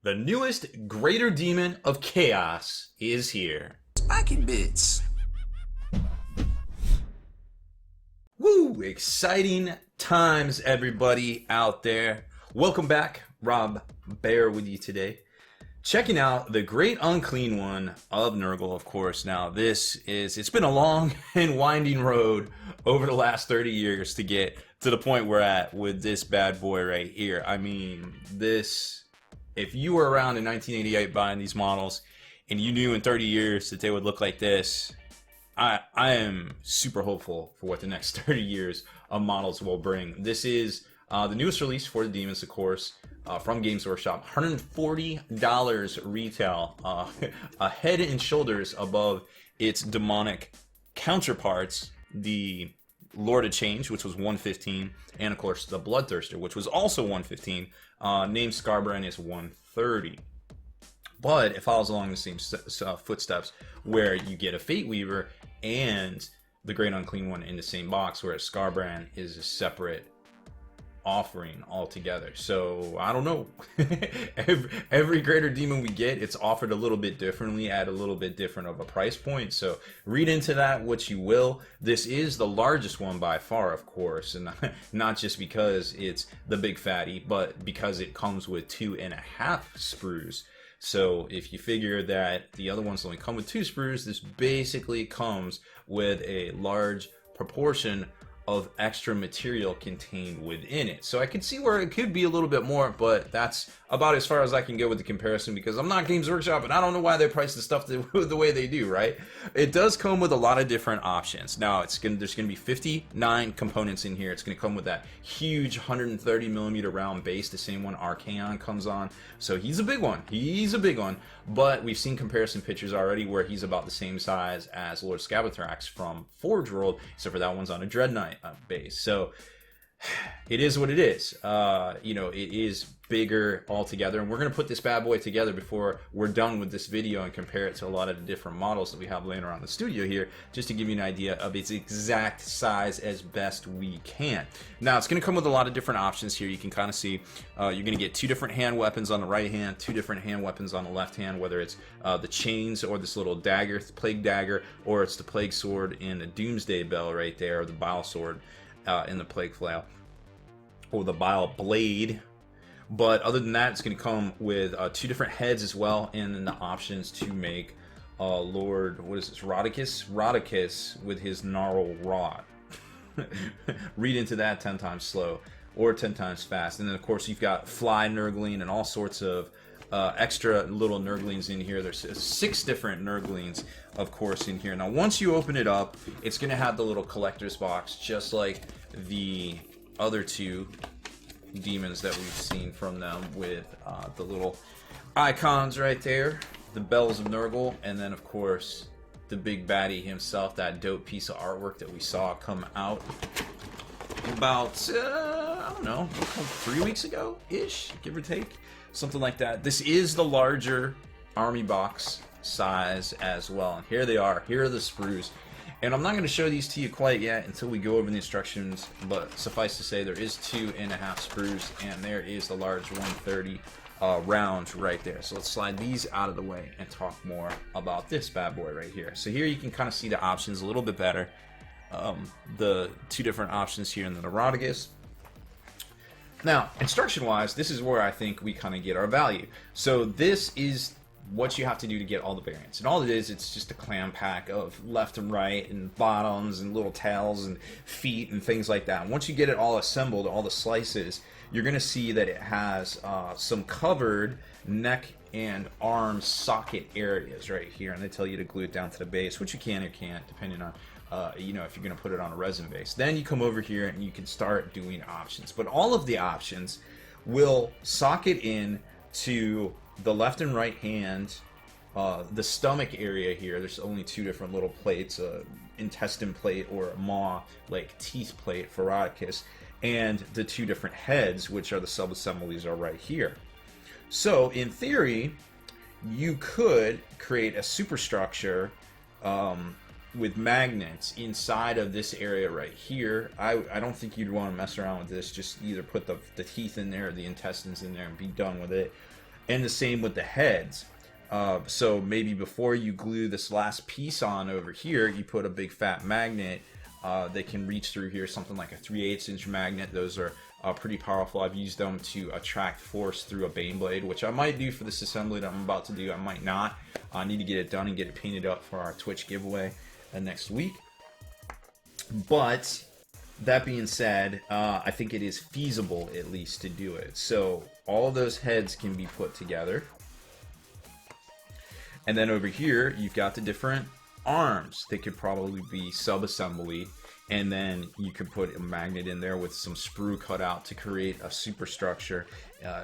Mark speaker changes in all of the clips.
Speaker 1: The newest Greater Demon of Chaos is here.
Speaker 2: Spiking bits.
Speaker 1: Woo! Exciting times, everybody out there. Welcome back. Rob Baer with you today. Checking out the Great Unclean one of Nurgle, of course. Now, it's been a long and winding road over the last 30 years to get to the point we're at with this bad boy right here. I mean, if you were around in 1988 buying these models and you knew in 30 years that they would look like this, I am super hopeful for what the next 30 years of models will bring. This is the newest release for the Demons, of course, from Games Workshop. $140 retail, a head and shoulders above its demonic counterparts, the Lord of Change, which was $115, and of course the Bloodthirster, which was also $115. Named Scarbrand is $130. But it follows along the same footsteps, where you get a Fate Weaver and the Great Unclean one in the same box, whereas Scarbrand is a separate offering altogether. So I don't know. every Greater Demon we get, it's offered a little bit differently at a little bit different of a price point. So read into that what you will. This is the largest one by far, of course, and not just because it's the big fatty, but because it comes with 2.5 sprues. So if you figure that the other ones only come with 2 sprues, this basically comes with a large proportion of extra material contained within it. So I can see where it could be a little bit more, but that's about as far as I can go with the comparison, because I'm not Games Workshop and I don't know why they price the stuff the way they do, right? It does come with a lot of different options. Now there's gonna be 59 components in here. It's gonna come with that huge 130 millimeter round base, the same one Archaon comes on. So he's a big one. He's a big one. But we've seen comparison pictures already where he's about the same size as Lord Scabathrax from Forge World, except for that one's on a Dread Knight base. So it is what it is. It is bigger altogether, and we're going to put this bad boy together before we're done with this video and compare it to a lot of the different models that we have laying around the studio here, just to give you an idea of its exact size as best we can. Now, it's going to come with a lot of different options here. You can kind of see you're going to get 2 different hand weapons on the right hand, 2 different hand weapons on the left hand, whether it's the chains or this little dagger, plague dagger, or it's the plague sword and the doomsday bell right there, or the bile sword in the plague flail, or the bile blade. But other than that, it's going to come with 2 different heads as well, and then the options to make Lord, what is this, Rodicus with his gnarl rod. Read into that 10 times slow or 10 times fast. And then of course you've got fly Nurgling and all sorts of extra little Nurglings in here. There's 6 different Nurglings, of course, in here. Now once you open it up, it's going to have the little collector's box, just like the other 2 demons that we've seen from them, with the little icons right there, the bells of Nurgle, and then of course the big baddie himself, that dope piece of artwork that we saw come out about I don't know, 3 weeks ago ish, give or take, something like that. This is the larger army box size as well, and here they are. Here are the sprues. And I'm not going to show these to you quite yet until we go over the instructions, but suffice to say there is 2.5 sprues, and there is the large 130 round right there. So let's slide these out of the way and talk more about this bad boy right here. So here you can kind of see the options a little bit better. The 2 different options here in the Neuroticus. Now, instruction-wise, this is where I think we kind of get our value. So this is what you have to do to get all the variants, and all it is, it's just a clam pack of left and right and bottoms and little tails and feet and things like that. And once you get it all assembled, all the slices, you're going to see that it has some covered neck and arm socket areas right here, and they tell you to glue it down to the base, which you can or can't depending on if you're going to put it on a resin base. Then you come over here and you can start doing options, but all of the options will socket in to the left and right hand, the stomach area here. There's only 2 different little plates, intestine plate or a maw like teeth plate for Rodicus, and the 2 different heads, which are the sub-assemblies, are right here. So in theory, you could create a superstructure with magnets inside of this area right here. I don't think you'd want to mess around with this. Just either put the teeth in there or the intestines in there and be done with it. And the same with the heads. So maybe before you glue this last piece on over here, you put a big fat magnet that can reach through here, something like a 3/8 inch magnet. Those are pretty powerful. I've used them to attract force through a Bane blade, which I might do for this assembly that I'm about to do. I might not. I need to get it done and get it painted up for our Twitch giveaway next week. But that being said, I think it is feasible at least to do it. So all of those heads can be put together. And then over here, you've got the different arms. They could probably be sub-assembly. And then you could put a magnet in there with some sprue cut out to create a superstructure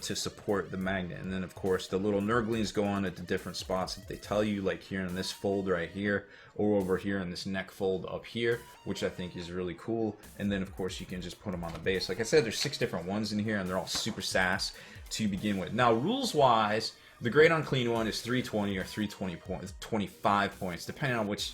Speaker 1: to support the magnet. And then, of course, the little nurglings go on at the different spots that they tell you, like here in this fold right here, or over here in this neck fold up here, which I think is really cool. And then, of course, you can just put them on the base. Like I said, there's 6 different ones in here, and they're all super sass to begin with. Now, rules-wise, the Great Unclean one is 320 or 320 points, 25 points, depending on which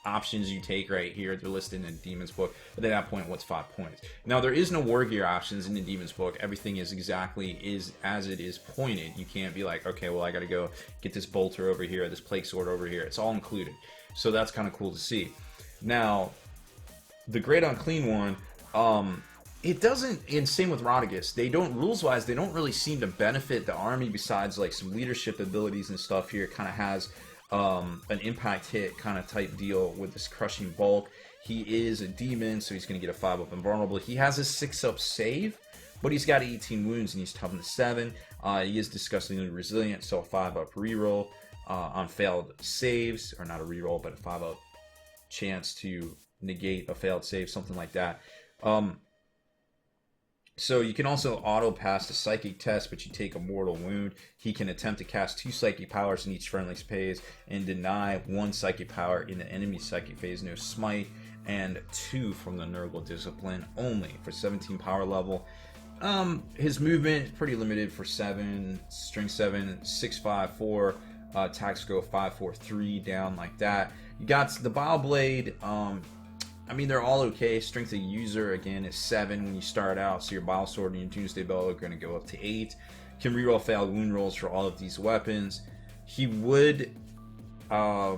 Speaker 1: options you take right here. They're listed in the Demon's book, but at that point, what's 5 points? Now, there is no war gear options in the Demon's book. Everything is exactly as it is pointed. You can't be like, okay, well, I gotta go get this bolter over here, this plague sword over here. It's all included. So that's kind of cool to see. Now, the Great Unclean one, it doesn't, and same with Rodriguez, they don't, rules-wise, they don't really seem to benefit the army besides like some leadership abilities and stuff here. It kind of has an impact hit kind of type deal with this crushing bulk. He is a demon, so he's going to get a 5-up invulnerable. He has a 6-up save, but he's got 18 wounds and he's toughness 7. He is disgustingly resilient, so a 5-up reroll on failed saves, or not a reroll, but a 5-up chance to negate a failed save, something like that. So you can also auto pass the psychic test, but you take a mortal wound. He can attempt to cast 2 psychic powers in each friendly's phase and deny 1 psychic power in the enemy's psychic phase, no smite, and 2 from the Nurgle discipline only for 17 power level. His movement is pretty limited for 7, strength 7, 6-5-4, attacks go 5-4-3 down like that. You got the Bile Blade. I mean, they're all okay. Strength of user, again, is 7 when you start out, so your Bile Sword and your Doomsday Bow are going to go up to 8. Can reroll failed wound rolls for all of these weapons. He would, I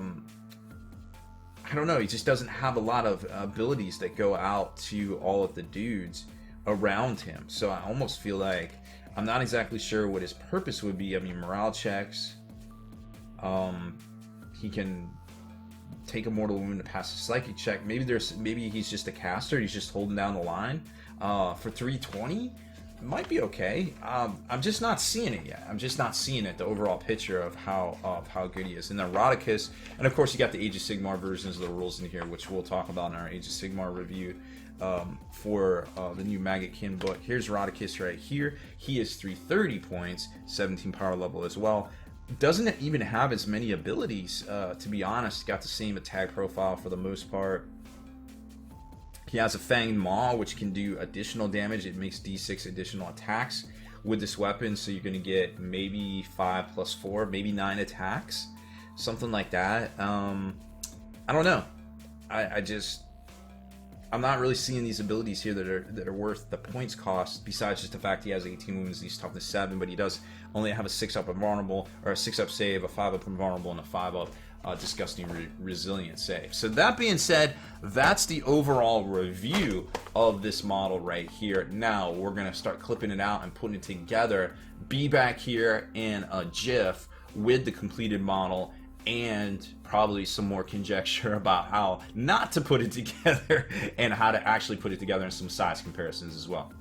Speaker 1: don't know, he just doesn't have a lot of abilities that go out to all of the dudes around him. So I almost feel like, I'm not exactly sure what his purpose would be. I mean, morale checks. He can take a mortal wound to pass a psychic check. Maybe he's just a caster. He's just holding down the line. For 320, it might be okay. I'm just not seeing it yet. I'm just not seeing it. The overall picture of how good he is. And then Rodicus, and of course you got the Age of Sigmar versions of the rules in here, which we'll talk about in our Age of Sigmar review for the new Maggotkin book. Here's Rodicus right here. He is 330 points, 17 power level as well. Doesn't even have as many abilities, to be honest. Got the same attack profile for the most part. He has a Fanged Maw, which can do additional damage. It makes d6 additional attacks with this weapon, so you're going to get maybe 5 + 4, maybe 9 attacks, something like that. I don't know. I'm not really seeing these abilities here that are worth the points cost, besides just the fact he has 18 wounds, he's toughness 7, but he does only have a 6-up invulnerable, or a 6-up save, a 5-up invulnerable, and a 5-up disgusting resilient save. So that being said, that's the overall review of this model right here. Now we're going to start clipping it out and putting it together. Be back here in a GIF with the completed model, and probably some more conjecture about how not to put it together and how to actually put it together, and some size comparisons as well.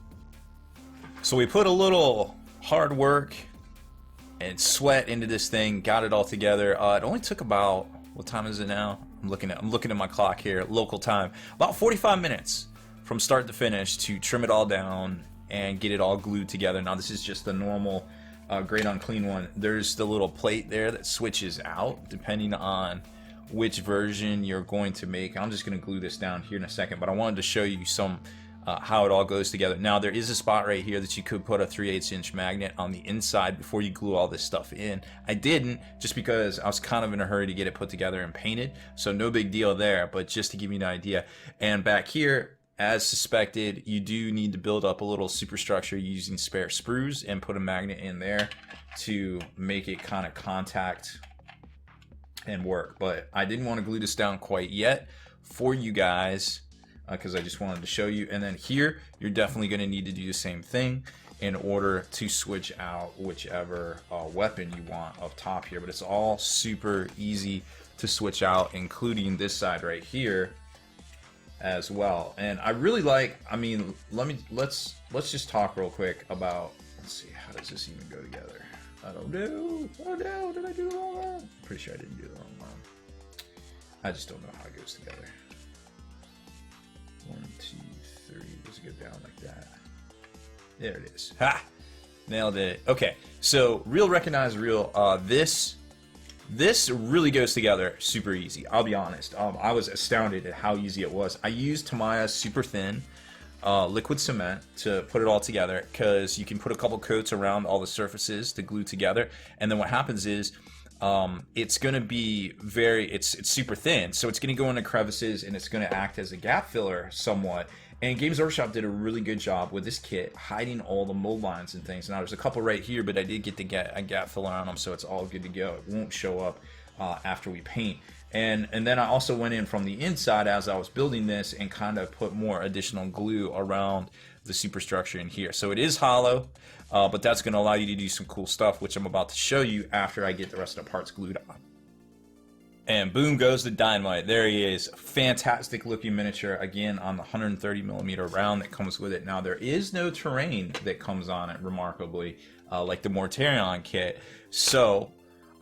Speaker 1: So we put a little hard work and sweat into this thing, got it all together. It only took about, what time is it now? I'm looking at my clock here, local time. About 45 minutes from start to finish to trim it all down and get it all glued together. Now this is just the normal Great Unclean one. There's the little plate there that switches out depending on which version you're going to make. I'm just going to glue this down here in a second, but I wanted to show you some how it all goes together. Now there is a spot right here that you could put a 3/8 inch magnet on the inside before you glue all this stuff in. I didn't, just because I was kind of in a hurry to get it put together and painted, so no big deal there, but just to give you an idea. And back here, as suspected, you do need to build up a little superstructure using spare sprues and put a magnet in there to make it kind of contact and work. But I didn't want to glue this down quite yet for you guys because I just wanted to show you. And then here, you're definitely going to need to do the same thing in order to switch out whichever weapon you want up top here. But it's all super easy to switch out, including this side right here as well. And I really like, I mean, let's just talk real quick about, let's see, how does this even go together? I don't know. Oh no, did I do the wrong one? Pretty sure I didn't do the wrong one. I just don't know how it goes together. 1, 2, 3. Does it go down like that? There it is. Ha! Nailed it. Okay, so real recognize real. This really goes together super easy. I'll be honest. I was astounded at how easy it was. I used Tamiya's super thin liquid cement to put it all together because you can put a couple coats around all the surfaces to glue together, and then what happens is it's going to be it's super thin, so it's going to go into crevices and it's going to act as a gap filler somewhat. And Games Workshop did a really good job with this kit hiding all the mold lines and things. Now there's a couple right here, but I did get a gap filler on them, so it's all good to go. It won't show up after we paint. And then I also went in from the inside as I was building this and kind of put more additional glue around the superstructure in here. So it is hollow, but that's going to allow you to do some cool stuff, which I'm about to show you after I get the rest of the parts glued on. And boom goes the dynamite. There he is. Fantastic looking miniature, again on the 130mm round that comes with it. Now there is no terrain that comes on it, remarkably, like the Mortarion kit. So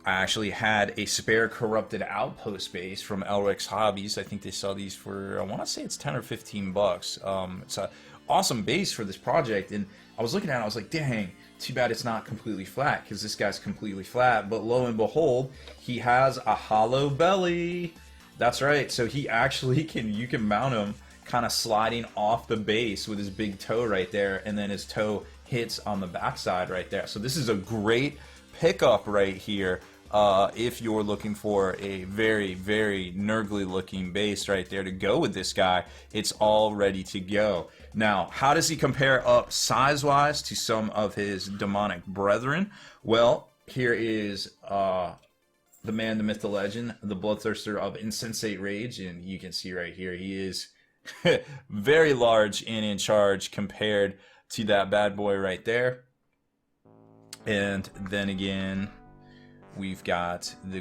Speaker 1: I actually had a spare corrupted Outpost base from Elric's Hobbies. I think they sell these for, I want to say it's 10 or 15 bucks. It's an awesome base for this project, and I was looking at it, I was like, dang, too bad it's not completely flat, because this guy's completely flat. But lo and behold, he has a hollow belly. That's right. So he actually you can mount him kind of sliding off the base with his big toe right there, and then his toe hits on the backside right there. So this is a great pickup right here if you're looking for a very, very nurgly looking base right there to go with this guy. It's all ready to go. Now, how does he compare up size-wise to some of his demonic brethren? Well, here is the man, the myth, the legend, the bloodthirster of insensate rage, and you can see right here he is very large and in charge compared to that bad boy right there. And then again, we've got the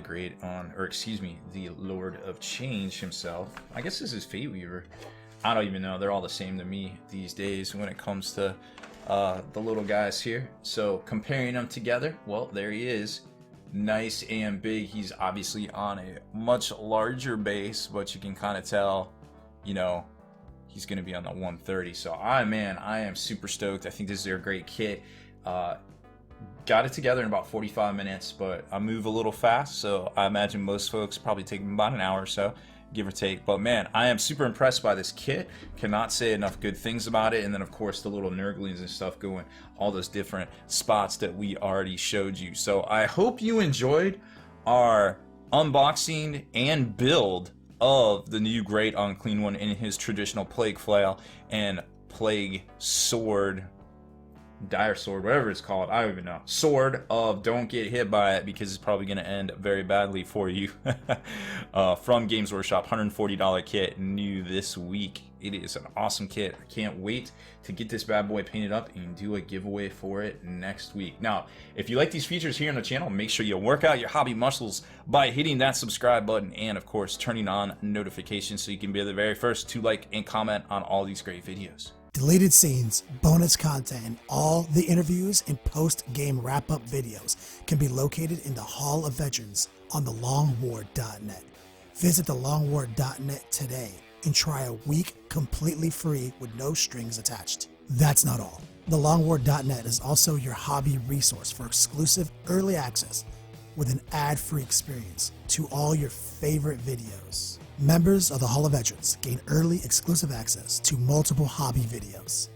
Speaker 1: the Lord of Change himself. I guess this is Fate Weaver. I don't even know. They're all the same to me these days when it comes to the little guys here. So comparing them together, well, there he is. Nice and big. He's obviously on a much larger base, but you can kind of tell, you know, he's going to be on the 130. So I am super stoked. I think this is a great kit. Got it together in about 45 minutes, but I move a little fast, so I imagine most folks probably take about an hour or so, give or take. But man, I am super impressed by this kit. Cannot say enough good things about it. And then of course the little nurglings and stuff going all those different spots that we already showed you. So I hope you enjoyed our unboxing and build of the new Great Unclean one in his traditional plague flail and plague sword, dire sword, whatever it's called. I don't even know. Sword of don't get hit by it, because it's probably going to end very badly for you. From Games Workshop, $140 kit, new this week. It is an awesome kit. I can't wait to get this bad boy painted up and do a giveaway for it next week. Now, if you like these features here on the channel, make sure you work out your hobby muscles by hitting that subscribe button and, of course, turning on notifications so you can be the very first to like and comment on all these great videos.
Speaker 2: Deleted scenes, bonus content, and all the interviews and post-game wrap-up videos can be located in the Hall of Veterans on thelongwar.net. Visit thelongwar.net today and try a week completely free with no strings attached. That's not all. Thelongwar.net is also your hobby resource for exclusive early access with an ad-free experience to all your favorite videos. Members of the Hall of Veterans gain early exclusive access to multiple hobby videos.